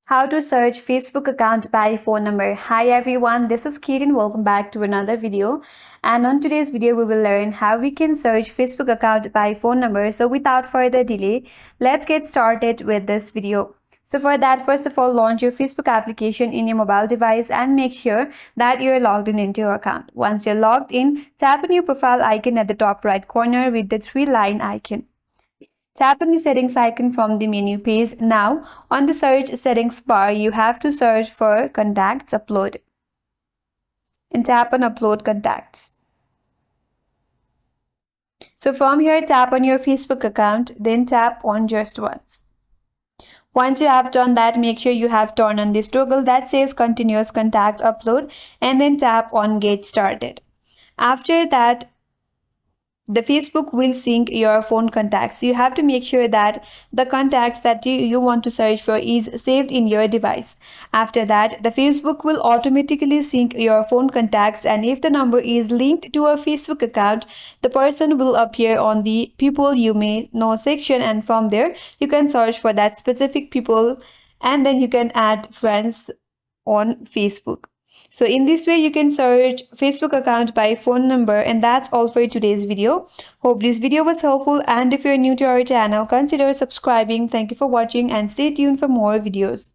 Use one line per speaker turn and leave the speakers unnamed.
How to search Facebook account by phone number. Hi everyone, this is Kate and welcome back to another video. And on today's video, we will learn how we can search Facebook account by phone number. So without further delay, let's get started with this video. So for that, first of all, launch your Facebook application in your mobile device and make sure that you're logged in into your account. Once you're logged in, tap on your profile icon at the top right corner with the three-line icon. Tap on the settings icon from the menu page. Now, on the search settings bar, you have to search for contacts upload and tap on upload contacts. So from here, tap on your Facebook account, then tap on just once. Once you have done that, make sure you have turned on this toggle that says continuous contact upload and then tap on get started. After that, the Facebook will sync your phone contacts. You have to make sure that the contacts that you want to search for is saved in your device. After that, the Facebook will automatically sync your phone contacts, and if the number is linked to a Facebook account, the person will appear on the people you may know section, and from there you can search for that specific people and then you can add friends on Facebook. So in this way, you can search Facebook account by phone number, and that's all for today's video. Hope this video was helpful, and if you're new to our channel, consider subscribing. Thank you for watching and stay tuned for more videos.